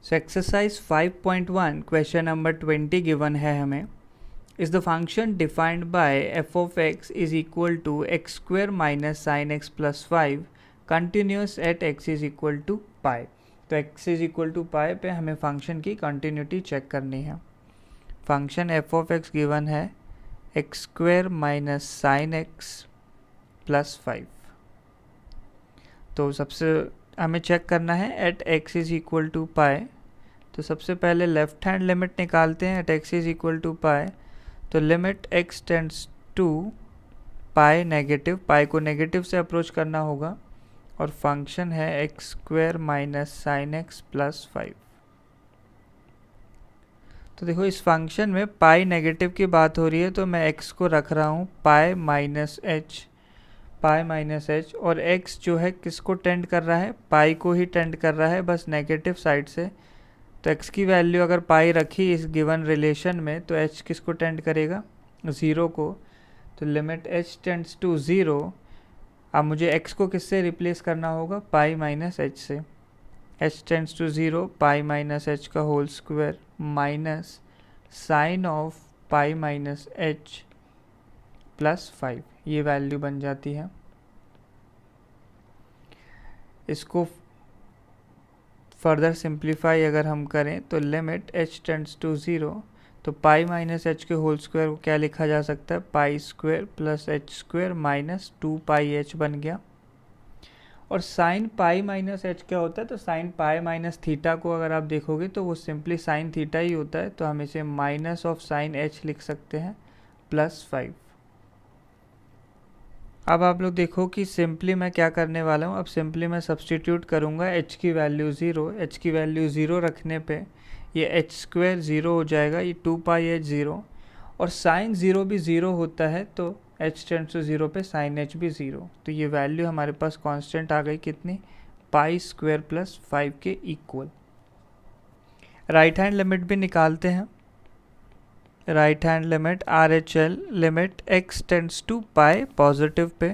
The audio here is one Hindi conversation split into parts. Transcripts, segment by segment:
सो एक्सरसाइज 5.1 क्वेश्चन नंबर 20 गिवन है हमें. Is the function defined by f of x is equal to x square minus sine x plus 5 continuous at x is equal to pi. तो x is equal to pi पे हमें फंक्शन की कंटिन्यूटी चेक करनी है. Function f of x given है x square minus sine x plus 5. तो सबसे हमें चेक करना है eight x is equal to pi. तो सबसे पहले लेफ्ट हैंड लिमिट निकालते हैं at x is equal to pi. तो limit x tends to pi negative, pi को नेगेटिव से अप्रोच करना होगा और फंक्शन है x square minus sine x plus 5. तो देखो इस फंक्शन में पाई नेगेटिव की बात हो रही है तो मैं x को रख रहा हूँ पाई माइनस एच और x जो है किसको टेंड कर रहा है, पाई को ही टेंड कर रहा है, बस नेगेटिव साइड से. तो x की वैल्यू अगर पाई रखी इस गिवन रिलेशन में तो h किसको टेंड करेगा, 0 को. तो लिमिट h टेंड्स टू 0. अब मुझे x को किससे रिप्लेस करना होगा, पाई माइनस एच से. h tends to 0 pi minus h का whole square minus sine of pi minus h plus 5. ये वैल्यू बन जाती है. इसको फर्दर सिंप्लीफाई अगर हम करें तो लिमिट h टेंड्स टू 0. तो पाई माइनस एच के होल स्क्वायर को क्या लिखा जा सकता है, pi square plus H square minus 2 pi H बन गया. और साइन पाई माइनस एच क्या होता है, तो साइन पाई माइनस थीटा को अगर आप देखोगे तो वो सिंपली साइन थीटा ही होता है. तो हम इसे माइनस ऑफ साइन एच लिख सकते हैं प्लस 5. अब आप लोग देखो कि सिंपली मैं क्या करने वाला हूँ. अब सिंपली मैं सब्सटीट्यूट करूँगा h की वैल्यू 0. h की वैल्यू 0 रखने पे ये एच स्क्वायर 0 हो जाएगा, ये 2 पाई एच 0 और साइन 0 भी 0 होता है तो h टेंड्स टू 0 पे साइन h भी 0. तो ये वैल्यू हमारे पास कांस्टेंट आ गई कितनी, पाई स्क्वायर प्लस 5 के इक्वल. राइट हैंड लिमिट भी निकालते हैं. Right hand limit R H L limit x tends to pi positive पे,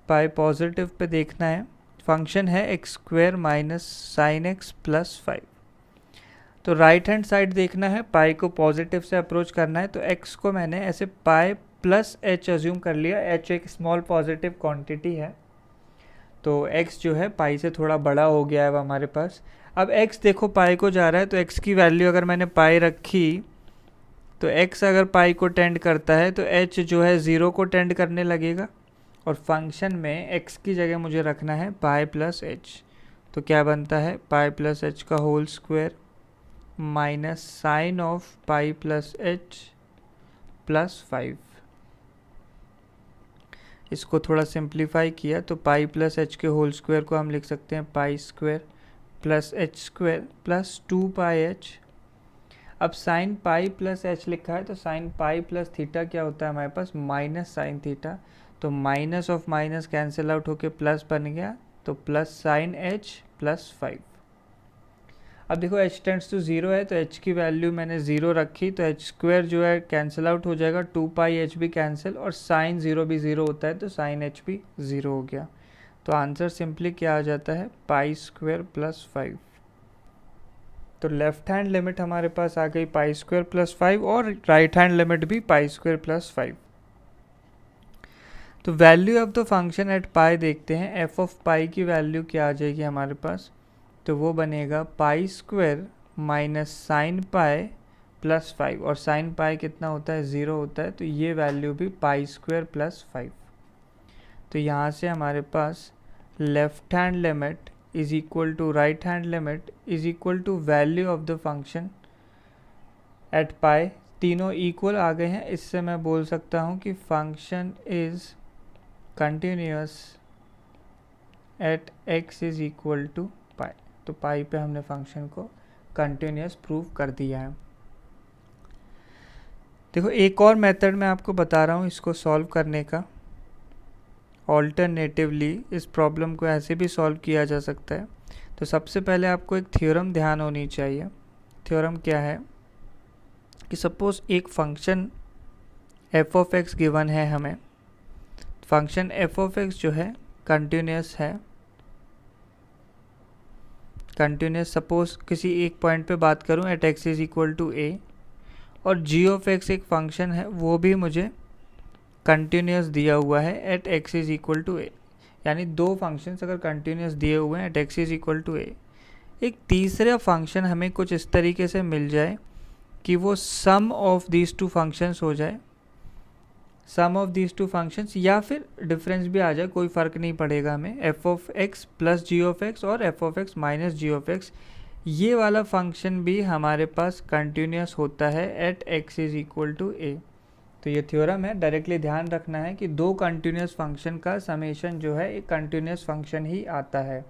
पाई पॉजिटिव पे देखना है. फंक्शन है X square minus sine x plus 5. तो राइट हैंड साइड देखना है, पाई को पॉजिटिव से अप्रोच करना है. तो एक्स को मैंने ऐसे पाई प्लस एच अज्यूम कर लिया. एच एक स्मॉल पॉजिटिव क्वांटिटी है तो एक्स जो है पाई से थोड़ा बड़ा हो गया है अब हमारे पास. अब एक्स देखो पाई को जा रहा है तो एक्स की वैल्यू अगर मैंने पाई रखी तो x अगर पाई को टेंड करता है तो h जो है 0 को टेंड करने लगेगा और फंक्शन में x की जगह मुझे रखना है पाई प्लस एच. तो क्या बनता है, पाई प्लस एच का whole square minus sine of pi plus H plus 5. इसको थोड़ा सिंप्लीफाई किया तो पाई प्लस एच के होल स्क्वायर को हम लिख सकते हैं pi square plus H square plus 2 pi H. अब साइन पाई प्लस एच लिखा है तो साइन पाई प्लस थीटा क्या होता है हमारे पास, माइनस साइन थीटा. तो minus of minus cancel out होके प्लस बन गया तो प्लस साइन एच प्लस 5. अब देखो h टेंड्स टू 0 है तो h की वैल्यू मैंने 0 रखी तो एच स्क्वायर जो है कैंसिल आउट हो जाएगा, 2 पाई एच भी कैंसिल और साइन 0 भी 0 होता है तो साइन एच भी 0 हो गया. तो आंसर सिंपली क्या आ जाता है, पाई स्क्वायर प्लस 5. तो लेफ्ट हैंड लिमिट हमारे पास आ गई पाई स्क्वायर प्लस 5 और राइट हैंड लिमिट भी पाई स्क्वायर प्लस 5. तो value of the function at pi देखते हैं. एफ ऑफ पाई की वैल्यू क्या आ जाएगी हमारे पास, तो वो बनेगा pi square minus sign pi plus 5 और साइन पाई कितना होता है, 0 होता है. तो ये वैल्यू भी पाई स्क्वायर प्लस 5. तो यहाँ से हमारे पास left hand limit is equal to right hand limit is equal to value of the function at pi. तीनों इक्वल आ गए हैं. इससे मैं बोल सकता हूँ कि function is continuous at x is equal to pi. तो पाई पे हमने फंक्शन को कंटिन्यूस प्रूव कर दिया है. देखो एक और मेथड मैं आपको बता रहा हूँ इसको सॉल्व करने का. ऑल्टरनेटिवली इस प्रॉब्लम को ऐसे भी सॉल्व किया जा सकता है. तो सबसे पहले आपको एक थ्योरम ध्यान होनी चाहिए. थ्योरम क्या है कि सपोज एक function f of x given है हमें. फंक्शन एफ ऑफ एक्स जो है कंटिन्यूस है. कंटिन्यूस सपोज किसी एक पॉइंट पे बात करूं at x is equal to a, और जी ऑफ एक्स एक फंक्शन है वो भी मुझे कंटिन्यूस दिया हुआ है eight x is equal to ए, यानी दो फंक्शंस अगर कंटिन्यूस दिए हुए हैं at x is equal to a, एक तीसरा फंक्शन हमें कुछ इस तरीके से मिल जाए कि वो सम ऑफ दीज टू फंक्शंस हो जाए, सम ऑफ दीज टू फंक्शंस, या फिर डिफरेंस भी आ जाए, कोई फ़र्क नहीं पड़ेगा हमें, f of x plus g of x और f of x minus g of x, ये वाला फंक्शन भी हमारे पास कंटिन्यूस होता है eight x is equal to a. तो ये थ्योरम है, डायरेक्टली ध्यान रखना है कि दो कंटिन्यूस फंक्शन का समेशन जो है एक कंटिन्यूस फंक्शन ही आता है।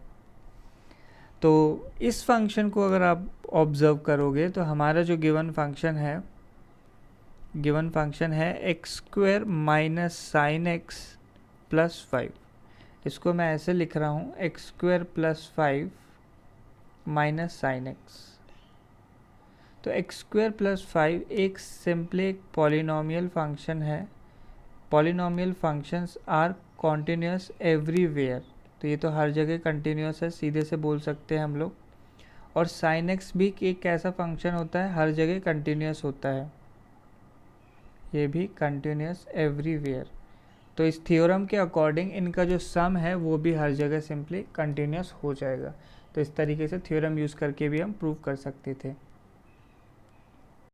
तो इस फंक्शन को अगर आप ऑब्जर्व करोगे तो हमारा जो गिवन फंक्शन है X square minus sine x plus 5, इसको मैं ऐसे लिख रहा हूँ X square plus 5 minus sine X. तो एक्स स्क्वायर प्लस 5 एक सिंपली एक पॉलिनोमियल फंक्शन है, polynomial functions are continuous everywhere, तो ये तो हर जगह कंटिन्यूस है, सीधे से बोल सकते हैं हम लोग। और साइन एक्स भी एक ऐसा फंक्शन होता है हर जगह कंटिन्यूस होता है, ये भी कंटिन्यूस एवरीवेयर। तो इस थ्योरम के अकॉर्डिंग इनका जो सम है वो भी हर जगह सिंपली कंटिन्यूस हो जाएगा। तो इस तरीके से थ्योरम यूज़ करके भी हम प्रूव कर सकते थे।